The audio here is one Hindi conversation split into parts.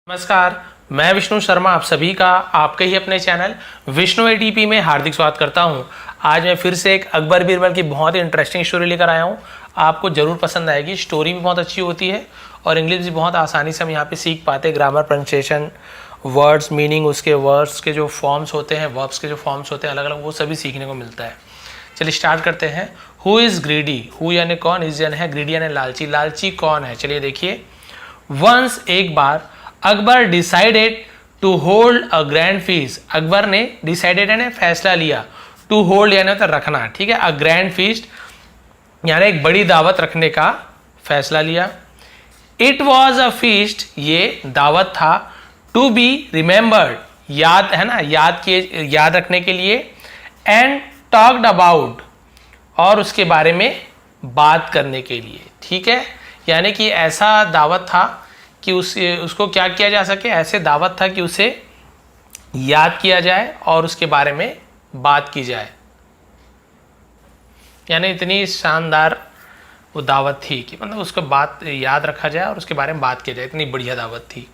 नमस्कार, मैं विष्णु शर्मा आप सभी का आपके ही अपने चैनल विष्णु एटीपी में हार्दिक स्वागत करता हूं। आज मैं फिर से एक अकबर बीरबल की बहुत ही इंटरेस्टिंग स्टोरी लेकर आया हूं। आपको ज़रूर पसंद आएगी। स्टोरी भी बहुत अच्छी होती है और इंग्लिश भी बहुत आसानी से हम यहाँ पे सीख पाते हैं। ग्रामर, प्रोनाउंसिएशन, वर्ड्स, मीनिंग, उसके वर्ड्स के जो फॉर्म्स होते हैं, वर्ब्स के जो फॉर्म्स होते हैं अलग अलग, वो सभी सीखने को मिलता है। चलिए स्टार्ट करते हैं। Who is greedy? हु यानी कौन, इज यानी है, ग्रीडी यानी लालची। लालची कौन है? चलिए देखिए। वंस एक बार Akbar decided to hold a grand feast. Akbar ने डिसाइडेड यानी फैसला लिया, टू होल्ड यानी होता रखना, ठीक है। अ ग्रैंड फीस्ट यानी एक बड़ी दावत रखने का फैसला लिया। इट वॉज अ फीस्ट, ये दावत था, टू बी रिमेंबर्ड, याद है ना, याद रखने के लिए, एंड टॉक्ड अबाउट, और उसके बारे में बात करने के लिए, ठीक है। यानी कि ऐसा दावत था कि उसको क्या किया जा सके, ऐसे दावत था कि उसे याद किया जाए और उसके बारे में बात की जाए। यानी इतनी शानदार वो दावत थी कि मतलब उसको बात याद रखा जाए और उसके बारे में बात की जाए, इतनी बढ़िया दावत थी।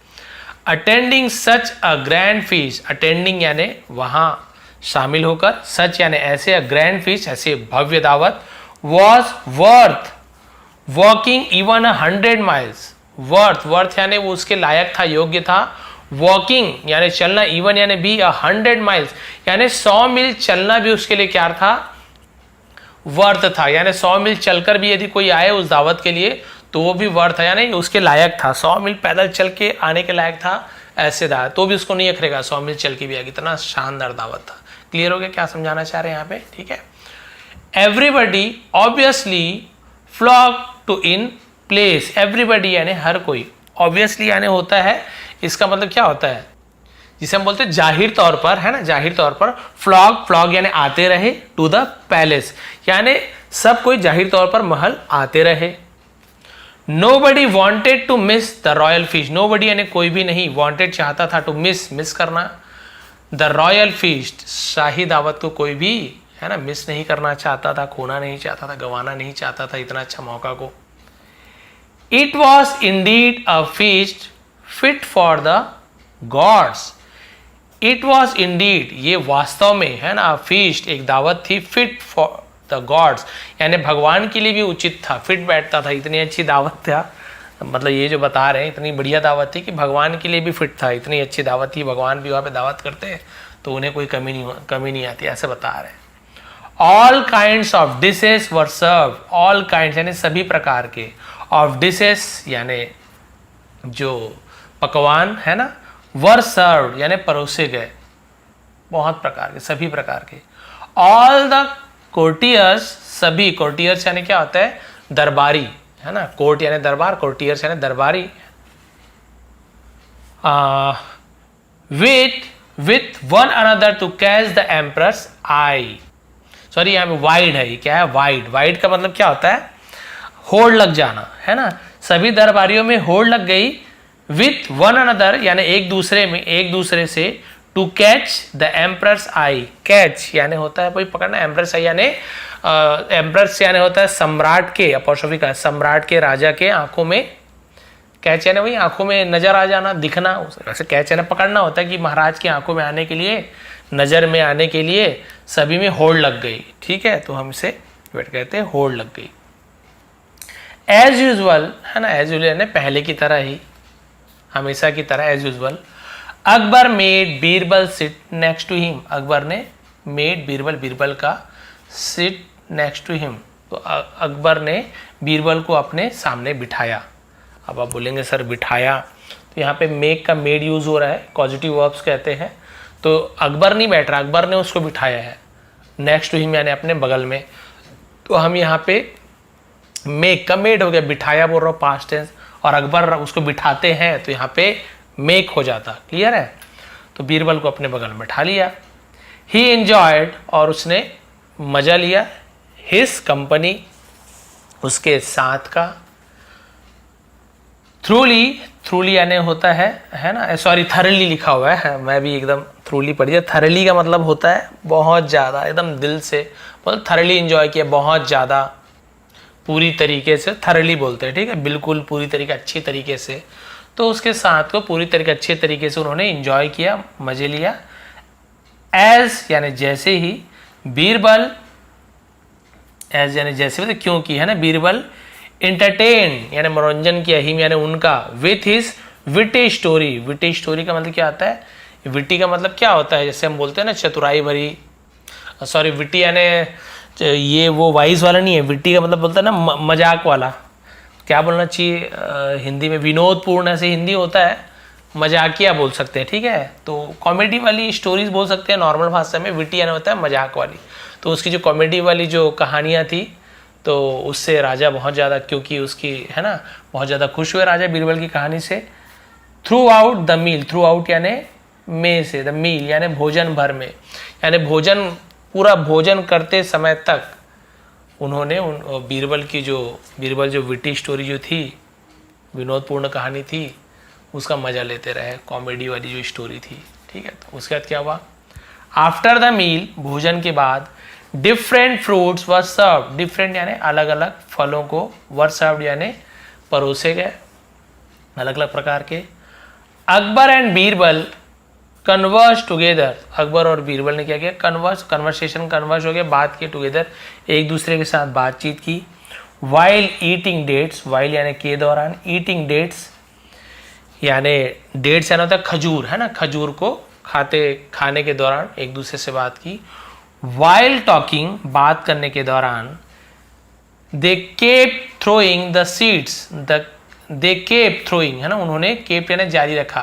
अटेंडिंग सच अ ग्रैंड फीस्ट, अटेंडिंग यानी वहाँ शामिल होकर, सच यानी ऐसे, अ ग्रैंड फीस्ट ऐसे भव्य दावत, was worth walking even 100 miles. Worth यानी वो उसके लायक था, योग्य था। वॉकिंग यानी चलना, इवन यानी भी, 100 माइल्स यानी 100 मील चलना भी उसके लिए क्या था, वर्थ था। यानी 100 मील चलकर भी यदि कोई आए उस दावत के लिए तो वो भी वर्थ है, यानी उसके लायक था। 100 मील पैदल चल के आने के लायक था ऐसे दावत, तो भी उसको नहीं अखरेगा, 100 मील चल के भी आएगी। इतना शानदार दावत था। क्लियर हो गया क्या समझाना चाह रहे हैं यहाँ पे, ठीक है। Everybody obviously flock to in place. Everybody यानी हर कोई, ऑब्वियसली यानी होता है, इसका मतलब क्या होता है, जिसे हम बोलते हैं जाहिर तौर पर, है ना, जाहिर तौर पर। फ्लॉग यानी आते रहे, टू द पैलेस यानी सब कोई जाहिर तौर पर महल आते रहे। Nobody wanted to miss the royal feast. Nobody यानी कोई भी नहीं, वांटेड चाहता था, टू मिस करना, द रॉयल फीस्ट शाही दावत को कोई भी, है ना, मिस नहीं करना चाहता था, खोना नहीं चाहता था, गंवाना नहीं चाहता था इतना अच्छा मौका को। It was indeed a feast fit for the gods. It was indeed, ये वास्तव में, है ना, feast एक दावत थी, fit for the gods यानी भगवान के लिए भी उचित था, फिट बैठता था, इतनी अच्छी दावत था। मतलब ये जो बता रहे हैं इतनी बढ़िया दावत थी कि भगवान के लिए भी फिट था, इतनी अच्छी दावत थी। भगवान भी वहाँ पे दावत करते हैं तो उन्हें कोई कमी नहीं आती, ऐसे बता रहे हैं। All kinds of dishes were served. All kinds यानी सभी प्रकार के, of dishes यानी जो पकवान, है ना, were served यानी परोसे गए, बहुत प्रकार के, सभी प्रकार के। All the courtiers, सभी, courtiers यानी क्या होता है, दरबारी, है ना, कोर्ट यानी दरबार, courtiers यानी दरबारी। with one another to catch the emperor's eye. Sorry, यहाँ पे वाइड है, ये क्या है, वाइड का मतलब क्या होता है, होड़ लग जाना, है ना। सभी दरबारियों में होड़ लग गई, विथ वन अनदर यानी एक दूसरे से, to catch the emperor's eye. Catch यानी होता है कोई पकड़ना, एम्परर्स आई यानी एम्परर्स यानी होता है सम्राट के, अपॉस्ट्रोफी का, सम्राट के, राजा के आंखों में। कैच यानी वही आंखों में नजर आ जाना, दिखना। वैसे कैच यानी पकड़ना होता है कि महाराज की आंखों में आने के लिए, नजर में आने के लिए सभी में होड़ लग गई, ठीक है। तो हम इसे कहते हैं होड़ लग गई। एज यूजुअल, है ना, एज यूजुअल यानी पहले की तरह ही, हमेशा की तरह, as usual. Akbar made Birbal sit next to him. Akbar ने मेड बीरबल का सिट नेक्स्ट टू हिम, तो अकबर ने बीरबल को अपने सामने बिठाया। अब आप बोलेंगे सर बिठाया, तो यहाँ पे मेक का मेड यूज हो रहा है, पॉजिटिव वर्ब्स कहते हैं। तो अकबर नहीं बैठ रहा, अकबर ने उसको बिठाया है, नेक्स्ट टू हिम यानी अपने बगल में। तो हम यहाँ पे मेक का मेड हो गया, बिठाया बोल रहा हूँ पास्ट टेंस, और अकबर उसको बिठाते हैं तो यहाँ पे मेक हो जाता। क्लियर है। तो बीरबल को अपने बगल में बिठा लिया। ही एंजॉयड, और उसने मजा लिया, हिज कंपनी, उसके साथ का। थ्रूली यानी होता है ना, सॉरी थरली लिखा हुआ है, मैं भी एकदम थ्रूली पढ़ी है। थरली का मतलब होता है बहुत ज़्यादा, एकदम दिल से, मतलब थरली एंजॉय किया, बहुत ज़्यादा, पूरी तरीके से, थरली बोलते हैं, ठीक है, बिल्कुल पूरी तरीके, अच्छी तरीके से। तो उसके साथ को पूरी तरीके अच्छे तरीके से उन्होंने इंजॉय किया, मजे लिया। एज यानी जैसे ही, बीरबल एज यानी जैसे, मतलब क्योंकि, है ना, बीरबल इंटरटेन यानी मनोरंजन किया, हिम यानी उनका, with his witty story. Witty story का मतलब क्या आता है? विटी का मतलब क्या होता है? जैसे हम बोलते हैं ना चतुराई भरी, सॉरी विटी यानी ये वो वाइज वाला नहीं है, विटी का मतलब बोलता है ना मजाक वाला, क्या बोलना चाहिए हिंदी में, विनोदपूर्ण ऐसे हिंदी होता है, मजाकिया बोल सकते हैं, ठीक है। तो कॉमेडी वाली स्टोरीज बोल सकते हैं नॉर्मल भाषा में, विटी यानी होता है मजाक वाली। तो उसकी जो कॉमेडी वाली जो कहानियाँ थी, तो उससे राजा बहुत ज़्यादा, क्योंकि उसकी, है ना, बहुत ज़्यादा खुश हुए राजा बीरबल की कहानी से। Throughout the meal, throughout यानी में से, द मील यानी भोजन भर में, यानी भोजन, पूरा भोजन करते समय तक उन्होंने बीरबल जो विटी स्टोरी जो थी, विनोदपूर्ण कहानी थी, उसका मजा लेते रहे, कॉमेडी वाली जो स्टोरी थी, ठीक है। तो उसके बाद क्या हुआ? आफ्टर द मील, भोजन के बाद, डिफरेंट फ्रूट्स वर सर्व्ड, डिफरेंट यानी अलग अलग फलों को, वर सर्व्ड यानी परोसे गए, अलग अलग प्रकार के। Akbar and Birbal converse together, Akbar और बीरबल ने क्या किया? कन्वर्स हो गया, बात की टुगेदर, एक दूसरे के साथ बातचीत की। वाइल ईटिंग डेट्स, वाइल यानी के दौरान, ईटिंग डेट्स यानी डेट्स यानी होता है खजूर, है ना, खजूर को खाने के दौरान एक दूसरे से बात की। वाइल टॉकिंग, बात करने के दौरान, they kept throwing the seeds, they kept throwing, है ना, उन्होंने केप यानी जारी रखा,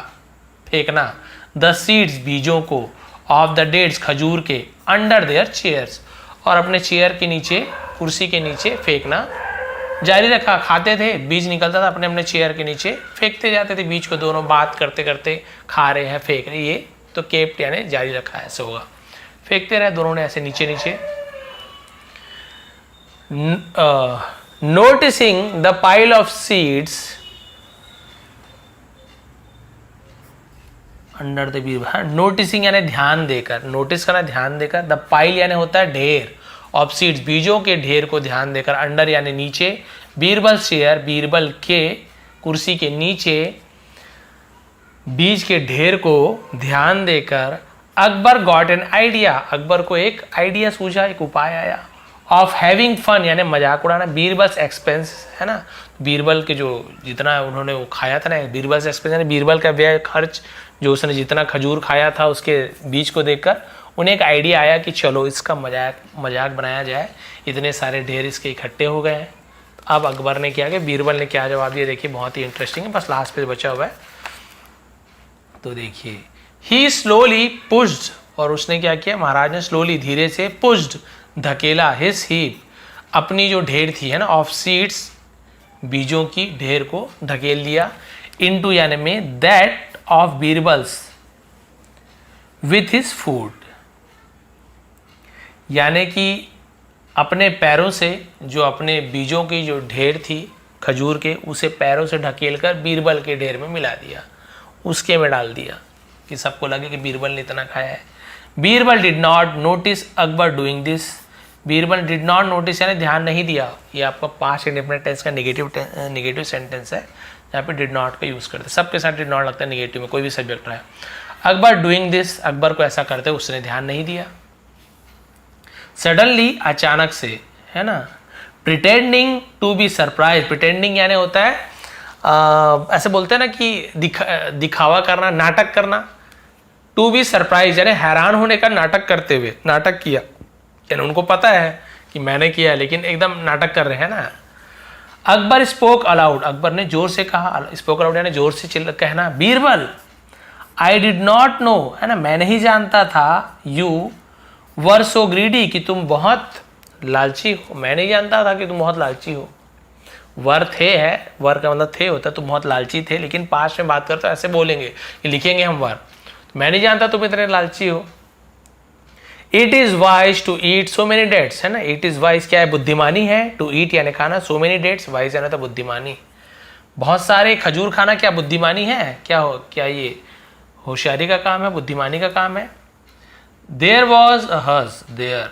फेंकना, द सीड्स बीजों को, ऑफ द डेट्स खजूर के, अंडर देयर चेयर्स, और अपने चेयर के नीचे, कुर्सी के नीचे फेंकना जारी रखा। खाते थे, बीज निकलता था, अपने अपने चेयर के नीचे फेंकते जाते थे बीज को, दोनों बात करते करते खा रहे हैं, फेंक रहे, ये तो केप्ट यानी जारी रखा, ऐसे होगा, फेंकते रहे दोनों ने ऐसे नीचे नीचे। Noticing the pile of seeds under the Birbal, noticing यानी ध्यान देकर, नोटिस करना, ध्यान देकर। द पाइल यानी होता है ढेर, ऑफ सीड्स बीजों के ढेर को ध्यान देकर, अंडर यानी नीचे, बीरबल चेयर बीरबल के कुर्सी के नीचे, बीज के ढेर को ध्यान देकर। Akbar got an idea, Akbar को एक आइडिया सूझा, एक उपाय आया। ऑफ हैविंग फन यानी मजाक उड़ाना, बीरबल्स एक्सपेंस, है ना, बीरबल के जो जितना उन्होंने वो खाया था ना, बीरबल्स एक्सपेंस यानी बीरबल का व्यय खर्च, जो उसने जितना खजूर खाया था उसके बीज को देखकर उन्हें एक आइडिया आया कि चलो इसका मजाक बनाया जाए, इतने सारे ढेर इसके इकट्ठे हो गए हैं। अब अकबर ने क्या किया, बीरबल ने क्या जवाब दिया, देखिए बहुत ही इंटरेस्टिंग है, बस लास्ट पे बचा हुआ है, तो देखिए। ही स्लोली पुश्ड, और उसने क्या किया, महाराज ने स्लोली धीरे से, पुश्ड धकेला, हिज हीप अपनी जो ढेर थी, है ना, ऑफ सीड्स बीजों की ढेर को धकेल दिया, इनटू यानी में, that of Birbal's with his food, यानी कि अपने पैरों से जो अपने बीजों की जो ढेर थी खजूर के, उसे पैरों से ढकेलकर बीरबल के ढेर में मिला दिया, उसके में डाल दिया, कि सबको लगे कि बीरबल ने इतना खाया है। Birbal did not notice Akbar doing this, Birbal did not notice यानी ध्यान नहीं दिया, ये आपका पास्ट इंडेफिनिट टेंस का नेगेटिव सेंटेंस है, यहाँ पे डिड नॉट का यूज करते हैं, सबके साथ डिड नॉट लगता है नेगेटिव में, कोई भी सब्जेक्ट रहा है। अकबर डूइंग दिस, अकबर को ऐसा करते उसने ध्यान नहीं दिया। सडनली अचानक से, है ना, pretending to be surprise, pretending यानी होता है ऐसे बोलते हैं ना कि दिखावा करना, नाटक करना, टू बी सरप्राइज यानी हैरान होने का नाटक करते हुए, नाटक किया, यानी उनको पता है कि मैंने किया, लेकिन एकदम नाटक कर रहे हैं ना। अकबर स्पोक अलाउड, अकबर ने जोर से कहा, स्पोक अलाउड यानी जोर से कहना, Birbal I did not know, है ना, मैं नहीं जानता था, यू वर सो ग्रीडी, कि तुम बहुत लालची हो, मैं नहीं जानता था कि तुम बहुत लालची हो। वर थे है, वर का मतलब थे होता है, तुम बहुत लालची थे, लेकिन पास्ट में बात करते तो ऐसे बोलेंगे, कि लिखेंगे हम वर, तो मैं नहीं जानता तुम इतने लालची हो। It is wise to eat so many dates, है ना, इट इज वाइज क्या है, बुद्धिमानी है, टू ईट यानी खाना, सो मेनी डेट्स वाइज यानी तो बुद्धिमानी, बहुत सारे खजूर खाना क्या बुद्धिमानी है, क्या ये होशियारी का काम है, बुद्धिमानी का काम है। देयर वॉज अ हज, देयर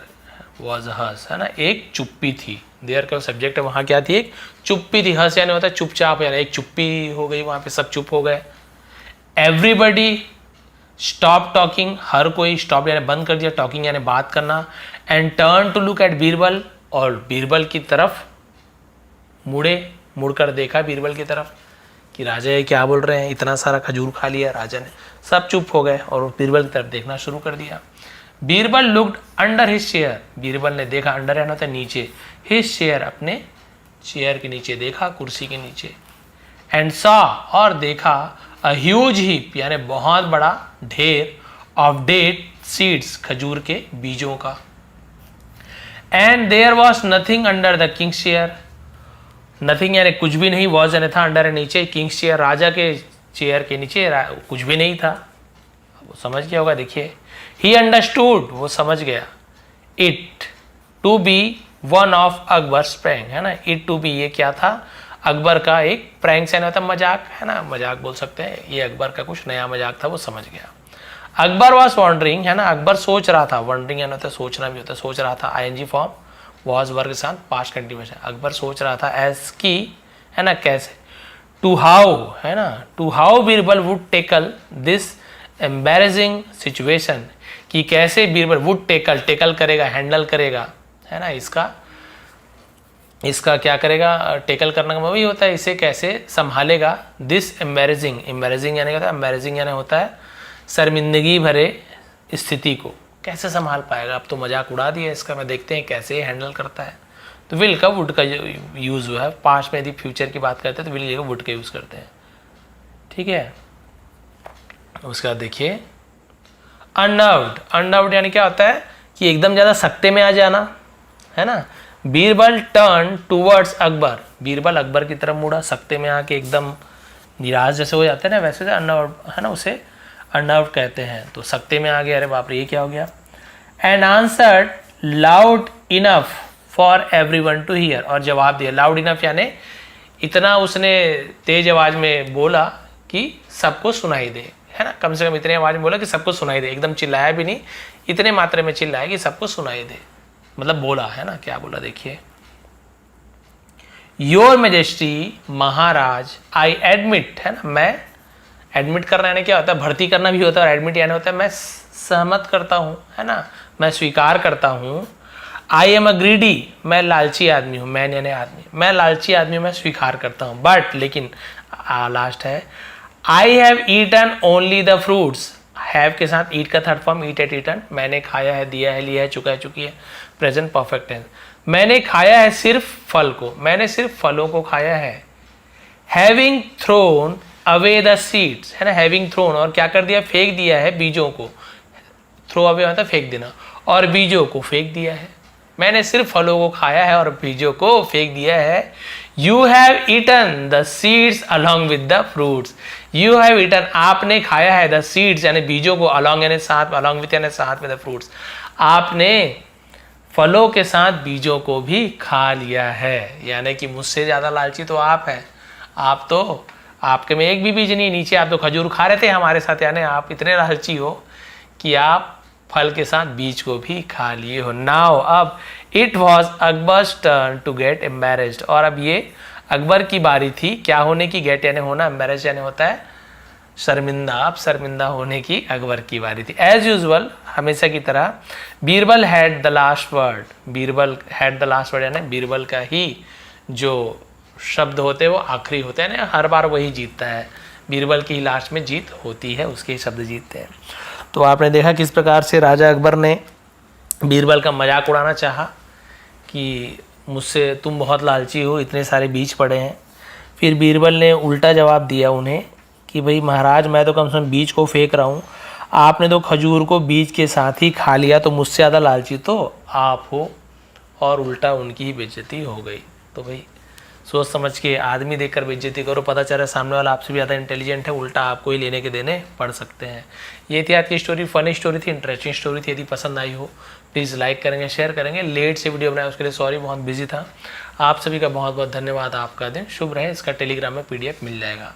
वॉज अ हज, है ना, एक चुप्पी थी, देयर का सब्जेक्ट है, वहाँ क्या थी, एक चुप्पी थी। हस यानी होता है चुपचाप, यानी एक चुप्पी हो गई वहाँ पे, सब चुप हो गए। एवरीबडी स्टॉप टॉकिंग, हर कोई स्टॉप यानी बंद कर दिया टॉकिंग यानी बात करना। And turn to look at Birbal, और बीरबल की तरफ मुड़कर देखा बीरबल की तरफ कि राजा ये क्या बोल रहे हैं, इतना सारा खजूर खा लिया राजा ने। सब चुप हो गए और बीरबल की तरफ देखना शुरू कर दिया। Birbal looked under his chair, Birbal ने देखा, अंडर यानी होता है नीचे, हिज चेयर अपने चेयर के नीचे देखा, कुर्सी के नीचे। एंड सॉ और देखा, अ ह्यूज हीप यानी बहुत बड़ा ढेर, ऑफ डेट सीड्स खजूर के बीजों का। And there was nothing under the king's chair, nothing यानी कुछ भी नहीं, वॉज यानी था, अंडर नीचे, किंग्स चेयर राजा के चेयर के नीचे कुछ भी नहीं था। वो समझ गया होगा, देखिए, ही अंडरस्टूड वो समझ गया, it to be one of Akbar's prank, है ना, इट टू बी ये क्या था, अकबर का एक प्रैंक से होता मजाक, है ना, मजाक बोल सकते हैं, ये अकबर का कुछ नया मजाक था, वो समझ गया। अकबर वॉज वॉन्डरिंग, है ना, अकबर सोच रहा था, वॉन्डरिंग यानी होता है सोचना भी होता है, सोच रहा था, आईएनजी फॉर्म, वॉज वर्ग के साथ पास्ट कंटिन्यूअस है। अकबर सोच रहा था एज की, है ना, कैसे, टू हाउ, है ना, to how Birbal would tackle this embarrassing situation, कि कैसे बीरबल वुड टेकल करेगा, हैंडल करेगा, है ना, इसका क्या करेगा, टेकल करने का वही होता है, इसे कैसे संभालेगा। दिस एम्बैरेसिंग, एम्बैरेसिंग यानी क्या होता है, एम्बैरेसिंग यानी होता है शर्मिंदगी भरे स्थिति को कैसे संभाल पाएगा। अब तो मजाक उड़ा दिया इसका, मैं देखते हैं कैसे हैंडल करता है। तो विल का वुड का यूज़ हुआ है, पास्ट में यदि फ्यूचर की बात करते हैं तो विल का वुड का यूज़ करते हैं, ठीक है। उसके बाद देखिए अननर्व्ड, अननर्व्ड यानी क्या होता है कि एकदम ज़्यादा सख्ते में आ जाना, है ना। बीरबल टर्न टूवर्ड्स अकबर, बीरबल अकबर की तरफ मुड़ा, सख्ते में आके एकदम निराश जैसे हो जाते हैं ना, वैसे अननर्व्ड, है ना, उसे अननर्व्ड कहते हैं। तो सख्ते में आ गया, अरे बाप रे ये क्या हो गया। And answered loud enough for everyone to hear, और जवाब दिया, लाउड इनफ यानी इतना उसने तेज आवाज में बोला कि सबको सुनाई दे, है ना, कम से कम इतनी आवाज में बोला कि सबको सुनाई दे, एकदम चिल्लाया भी नहीं, इतने मात्रा में चिल्लाया कि सबको सुनाई दे, मतलब बोला, है ना, क्या बोला देखिए। Your majesty, Maharaj, I admit, है ना, मैं एडमिट करना यानी क्या होता है, भर्ती करना भी होता है, और एडमिट यानी होता है मैं सहमत करता हूँ, है ना, मैं स्वीकार करता हूँ। आई एम अ ग्रीडी, मैं लालची आदमी हूँ, मैन यानी आदमी, मैं लालची आदमी हूँ, मैं स्वीकार करता हूँ। बट लेकिन लास्ट है, I have eaten only the fruits, have के साथ ईट का third form, eat ate eaten, मैंने खाया है, दिया है, लिया है, चुका है, चुकी है, प्रेजेंट परफेक्ट टेंस, मैंने खाया है सिर्फ फल को, मैंने सिर्फ फलों को खाया है। Having thrown away the seeds, है ना, हैविंग थ्रोन, और क्या कर दिया, फेंक दिया है बीजों को, थ्रो अवे मतलब फेंक देना, और बीजों को फेंक दिया है, मैंने सिर्फ फलों को खाया है और बीजों को फेंक दिया है। You have eaten the seeds along with the fruits, you have eaten आपने खाया है, द सीड्स यानी बीजों को, अलॉन्ग यानी साथ, अलॉन्ग विद यानी साथ में, द फ्रूट्स आपने फलों के साथ बीजों को भी खा लिया है। यानी कि मुझसे ज़्यादा लालची तो आप हैं, आप तो, आपके में एक भी बीज नहीं, नीचे आप तो खजूर खा रहे थे हमारे साथ, यानी आप इतने लालची हो कि आप फल के साथ बीज को भी खा लिए हो। नाउ अब it was Akbar's turn to get embarrassed, और अब ये अकबर की बारी थी क्या होने की, गेट यानी होना, एम्बैरेस्ड यानी होता है शर्मिंदा, अब शर्मिंदा होने की अकबर की बारी थी। एज यूजुअल हमेशा की तरह, Birbal had the last word, Birbal had the last word यानी बीरबल का ही जो शब्द होते हैं वो आखिरी होते हैं ना, हर बार वही जीतता है, बीरबल की लास्ट में जीत होती है, उसके ही शब्द जीतते हैं। तो आपने देखा किस प्रकार से राजा अकबर ने बीरबल का मजाक उड़ाना चाहा कि मुझसे तुम बहुत लालची हो, इतने सारे बीज पड़े हैं। फिर बीरबल ने उल्टा जवाब दिया उन्हें कि भाई महाराज मैं तो कम से कम बीज को फेंक रहा हूँ, आपने तो खजूर को बीज के साथ ही खा लिया, तो मुझसे ज़्यादा लालची तो आप हो, और उल्टा उनकी ही बेइज्जती हो गई। तो भाई सोच समझ के आदमी देखकर बेइज्जती करो, पता चल रहा है सामने वाला आपसे भी ज़्यादा इंटेलिजेंट है, उल्टा आपको ही लेने के देने पड़ सकते हैं। ये थी आज की स्टोरी, फनी स्टोरी थी, इंटरेस्टिंग स्टोरी थी। यदि पसंद आई हो प्लीज़ लाइक करेंगे, शेयर करेंगे। लेट से वीडियो बनाया उसके लिए सॉरी, बहुत बिजी था। आप सभी का बहुत बहुत धन्यवाद। आपका दिन शुभ रहे। इसका टेलीग्राम में PDF मिल जाएगा।